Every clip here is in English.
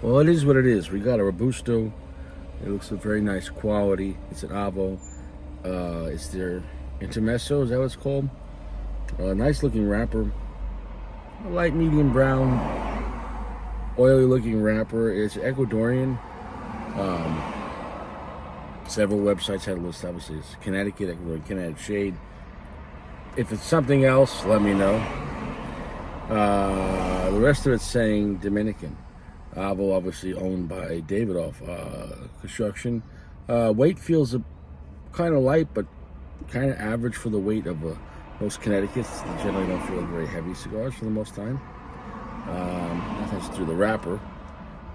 Well, it is what it is. We got a Robusto. It looks a very nice quality. It's an AVO. It's their Intermezzo, is that what it's called? Nice looking wrapper. A light medium brown, oily looking wrapper. It's Ecuadorian. Um, Several websites had a list. Obviously, it's Connecticut, Ecuadorian, Connecticut shade. If it's something else, let me know. The rest of it's saying Dominican. AVO obviously owned by Davidoff Construction. Weight feels kind of light, but kind of average for the weight of most Connecticut's. They generally don't feel like very heavy cigars for the most time. That's through the wrapper.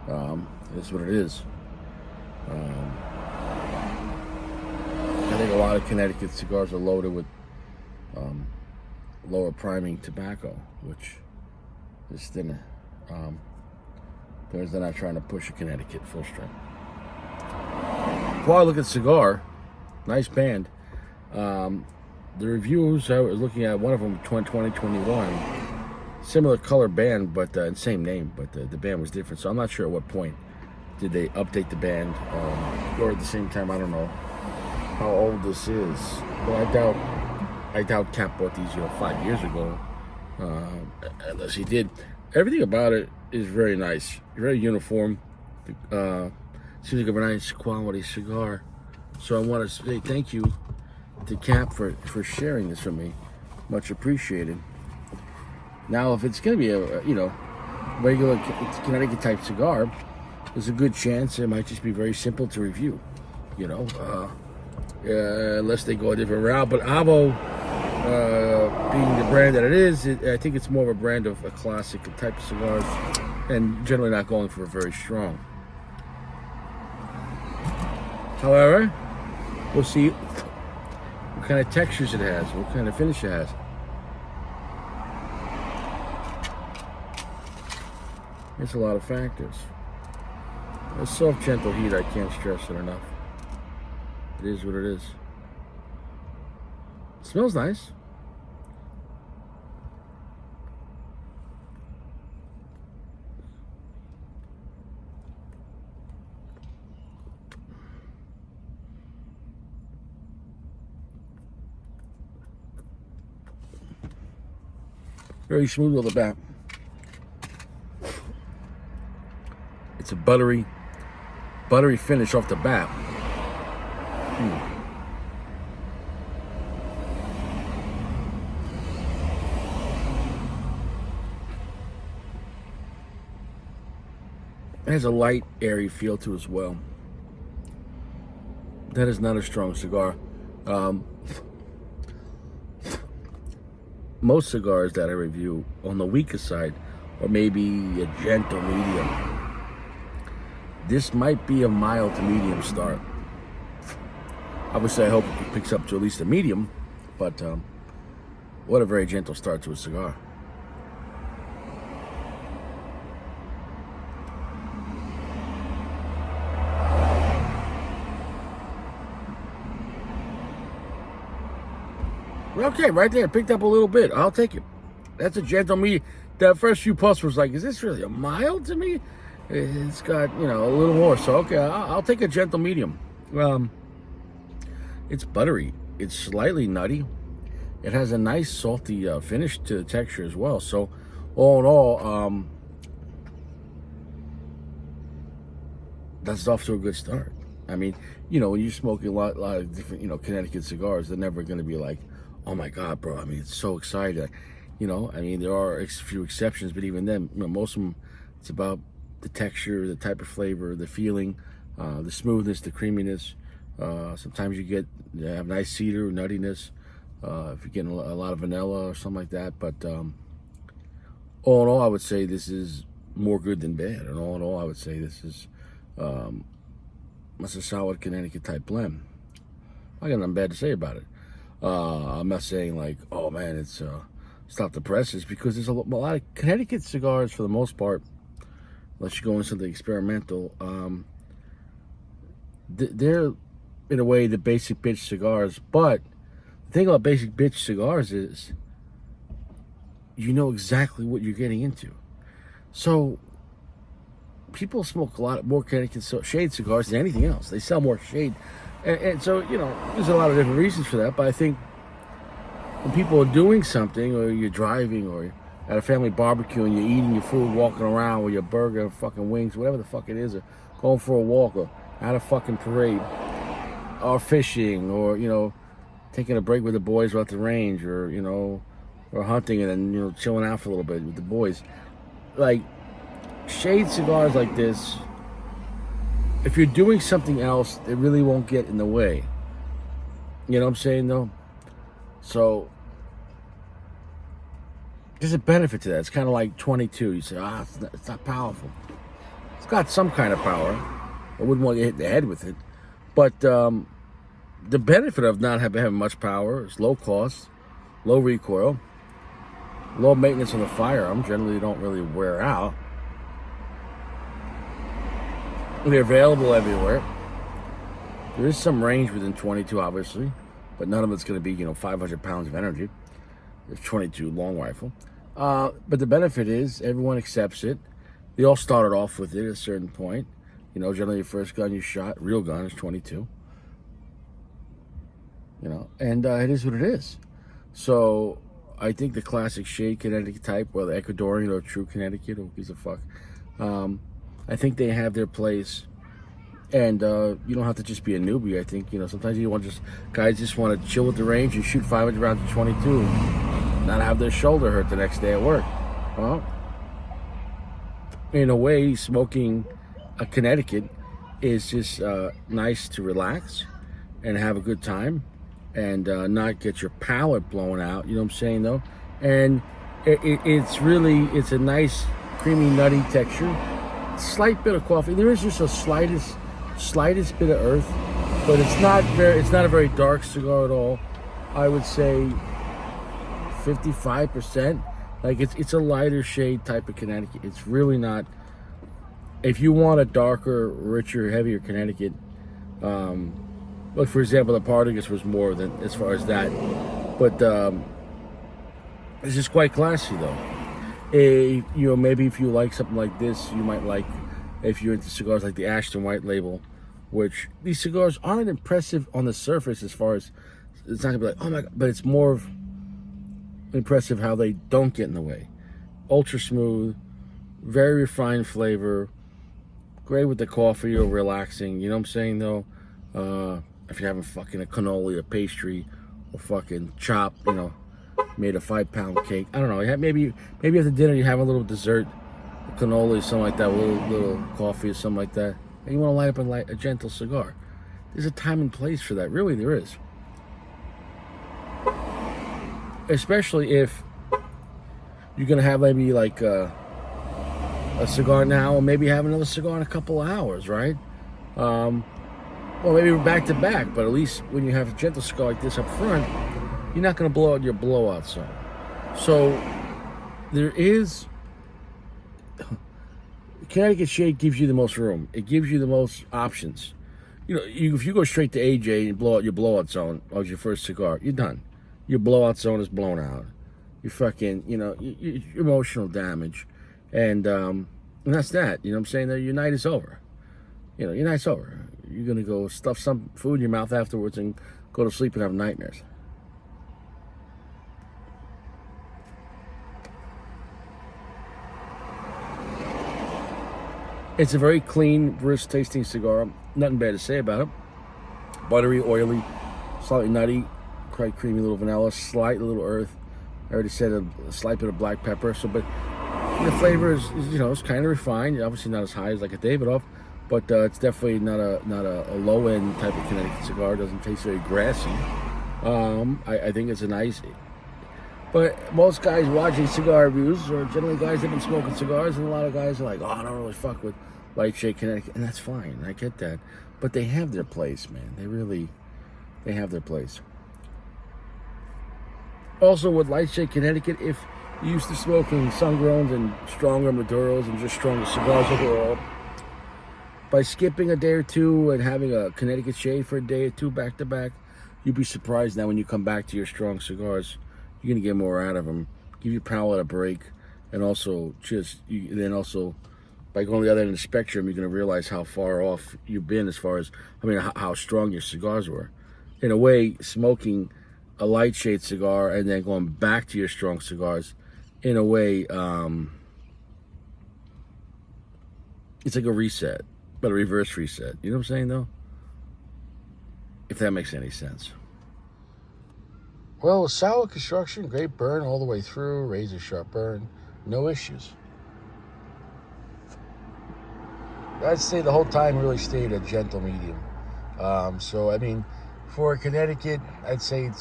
It is what it is. I think a lot of Connecticut cigars are loaded with lower priming tobacco, which is thinner. Because they're not trying to push a Connecticut full strength. While I look at cigar, nice band. The reviews, I was looking at one of them, 2021, similar color band, but same name, but the band was different. So I'm not sure at what point did they update the band, or at the same time, I don't know how old this is. But I doubt Cap bought these 5 years ago, unless he did. Everything about it is very nice, very uniform. Seems like a very nice quality cigar. So I want to say thank you to Cap for sharing this with me. Much appreciated. Now, if it's going to be a regular Connecticut type cigar, there's a good chance it might just be very simple to review. Unless they go a different route. But AVO, being the brand that it is, I think it's more of a brand of a classic type of cigars, and generally not going for a very strong. However, we'll see what kind of textures it has, what kind of finish it has. There's a lot of factors. A soft, gentle heat, I can't stress it enough. It is what it is. It smells nice. Very smooth on the back. It's a buttery finish off the bat. It has a light, airy feel to it as well. That is not a strong cigar. Most cigars that I review on the weaker side, or maybe a gentle medium. This might be a mild to medium start. Obviously, I hope it picks up to at least a medium, but what a very gentle start to a cigar. Okay, right there, picked up a little bit. I'll take it. That's a gentle medium. That first few puffs was like, is this really a mild to me? It's got, a little more. So, okay, I'll take a gentle medium. It's buttery. It's slightly nutty. It has a nice salty finish to the texture as well. So, all in all, that's off to a good start. I mean, when you're smoking a lot of different, Connecticut cigars, they're never going to be like, oh my God, bro. I mean, it's so exciting. There are a few exceptions, but even then, most of them, it's about the texture, the type of flavor, the feeling, the smoothness, the creaminess. Sometimes you have nice cedar, nuttiness. If you're getting a lot of vanilla or something like that. But all in all, I would say this is more good than bad. And all in all, I would say this is that's a solid Connecticut type blend. I got nothing bad to say about it. I'm not saying like, oh man, it's stop the presses, because there's a lot of Connecticut cigars for the most part, unless you go into something experimental. They're in a way the basic bitch cigars, but the thing about basic bitch cigars is you know exactly what you're getting into. So people smoke a lot more Connecticut shade cigars than anything else. They sell more shade. And so, there's a lot of different reasons for that. But I think when people are doing something, or you're driving, or you're at a family barbecue and you're eating your food, walking around with your burger, fucking wings, whatever the fuck it is, or going for a walk, or at a fucking parade, or fishing, or, taking a break with the boys at the range, or hunting and then, chilling out for a little bit with the boys. Like, shade cigars like this, if you're doing something else, it really won't get in the way. You know what I'm saying, though? So, there's a benefit to that. It's kind of like 22. You say, it's not powerful. It's got some kind of power. I wouldn't want to hit the head with it. But the benefit of not having much power is low cost, low recoil, low maintenance on the firearm. Generally, don't really wear out. They're available everywhere. There is some range within 22, obviously, but none of it's going to be, 500 pounds of energy. There's 22 long rifle. But the benefit is everyone accepts it. They all started off with it at a certain point. Generally the first gun you shot, real gun, is 22. And it is what it is. So I think the classic shade Connecticut type, whether Ecuadorian or true Connecticut, who gives a fuck, I think they have their place. And you don't have to just be a newbie. I think, sometimes guys just want to chill at the range and shoot 500 rounds of 22, not have their shoulder hurt the next day at work. Well, in a way, smoking a Connecticut is just nice to relax and have a good time and not get your palate blown out. You know what I'm saying, though? And it's a nice, creamy, nutty texture. Slight bit of coffee. There is just a slightest bit of earth, but it's not a very dark cigar at all. I would say 55%. Like it's a lighter shade type of Connecticut. It's really not. If you want a darker, richer, heavier Connecticut, look, for example, the Partagas was more than as far as that, but it's just quite classy though. Maybe if you like something like this, you might like, if you're into cigars like the Ashton White Label, which these cigars aren't impressive on the surface as far as, it's not gonna be like, oh my God, but it's more of impressive how they don't get in the way. Ultra smooth, very refined flavor, great with the coffee or relaxing, you know what I'm saying though? If you're having fucking a cannoli, a pastry, or fucking chop, made a 5-pound cake. I don't know. Maybe after dinner you have a little dessert, a cannoli, something like that, a little coffee or something like that, and you want to light up a gentle cigar. There's a time and place for that. Really, there is. Especially if you're gonna have maybe like a cigar now, or maybe have another cigar in a couple of hours, right? Well, maybe back to back, but at least when you have a gentle cigar like this up front, you're not going to blow out your blowout zone. So there is, Connecticut Shade gives you the most room. It gives you the most options. If you go straight to AJ and blow out your blowout zone of your first cigar, you're done. Your blowout zone is blown out. You fucking, your emotional damage, and that's that. You know what I'm saying? That your night is over. Your night's over. You're gonna go stuff some food in your mouth afterwards and go to sleep and have nightmares. It's a very clean, brisk tasting cigar. Nothing bad to say about it. Buttery, oily, slightly nutty, quite creamy, little vanilla, slight little earth. I already said a slight bit of black pepper. So, but the flavor is it's kind of refined. Obviously not as high as like a Davidoff, but it's definitely not a low end type of Connecticut cigar. It doesn't taste very grassy. I think it's a nice. But most guys watching cigar reviews are generally guys that have been smoking cigars, and a lot of guys are like, oh, I don't really fuck with light shade Connecticut, and that's fine. I get that, but they have their place, man. They have their place. Also, with light shade Connecticut, if you're used to smoking sun-growns and stronger Maduros and just stronger cigars overall, by skipping a day or two and having a Connecticut shade for a day or two back to back, you'd be surprised now when you come back to your strong cigars. You're gonna get more out of them. Give your palate a break, and also by going to the other end of the spectrum, you're going to realize how far off you've been as far as, how strong your cigars were. In a way, smoking a light shade cigar and then going back to your strong cigars, in a way, it's like a reset, but a reverse reset. You know what I'm saying, though? If that makes any sense. Well, solid construction, great burn all the way through, razor sharp burn, no issues. I'd say the whole time really stayed a gentle medium. For Connecticut, I'd say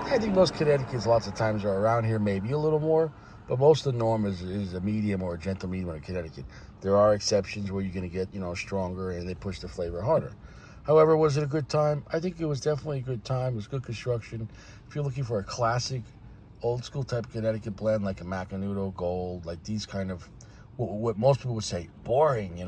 I think most Connecticut's lots of times are around here, maybe a little more, but most of the norm is a medium or a gentle medium in Connecticut. There are exceptions where you're going to get, stronger and they push the flavor harder. However, was it a good time? I think it was definitely a good time. It was good construction. If you're looking for a classic, old school type Connecticut blend, like a Macanudo Gold, like these kind of, what most people would say, boring,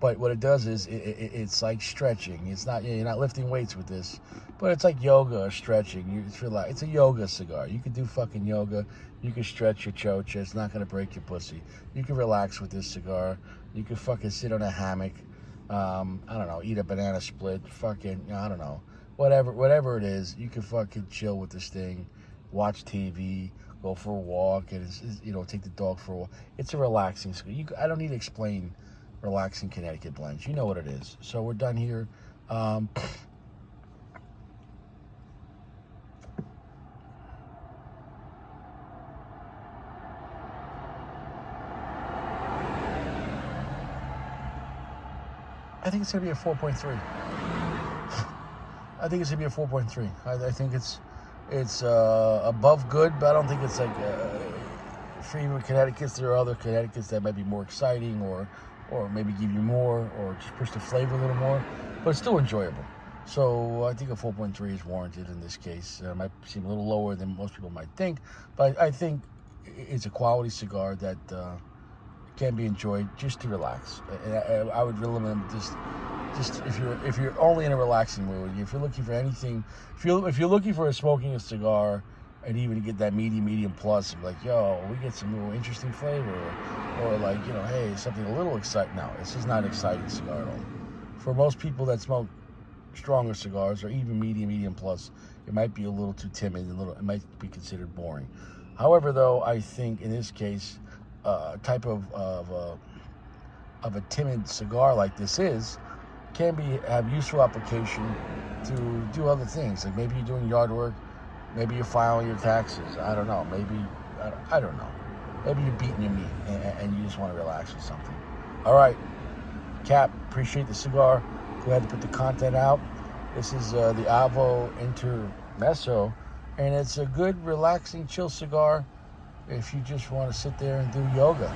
But what it does is it's like stretching. It's not, you're not lifting weights with this, but it's like yoga or stretching. It's a yoga cigar. You can do fucking yoga. You can stretch your chocha. It's not going to break your pussy. You can relax with this cigar. You can fucking sit on a hammock. I don't know, eat a banana split. Fucking, I don't know. Whatever it is, you can fucking chill with this thing. Watch TV. Go for a walk. And take the dog for a walk. It's a relaxing cigar. I don't need to explain relaxing Connecticut blends. You know what it is. So we're done here. I think it's going to be a 4.3. I think it's going to be a 4.3. I think it's above good, but I don't think it's like for even Connecticut's. There are other Connecticut's that might be more exciting or maybe give you more or just push the flavor a little more, but it's still enjoyable. So I think a 4.3 is warranted in this case. It might seem a little lower than most people might think, but I think it's a quality cigar that can be enjoyed just to relax. And I would recommend just if you're only in a relaxing mood, if you're looking for anything, if you're looking for smoking a cigar and even to get that medium plus, like, yo, we get some real interesting flavor, or like, hey, something a little exciting. No, this is not an exciting cigar at all. For most people that smoke stronger cigars or even medium plus, it might be a little too timid, it might be considered boring. However, though, I think in this case, type of a timid cigar like this can have useful application to do other things. Like maybe you're doing yard work, maybe you're filing your taxes. I don't know. I don't know. Maybe you're beating your meat and you just want to relax with something. All right, Cap, appreciate the cigar. Glad to put the content out. This is the AVO Intermezzo, and it's a good, relaxing, chill cigar if you just want to sit there and do yoga.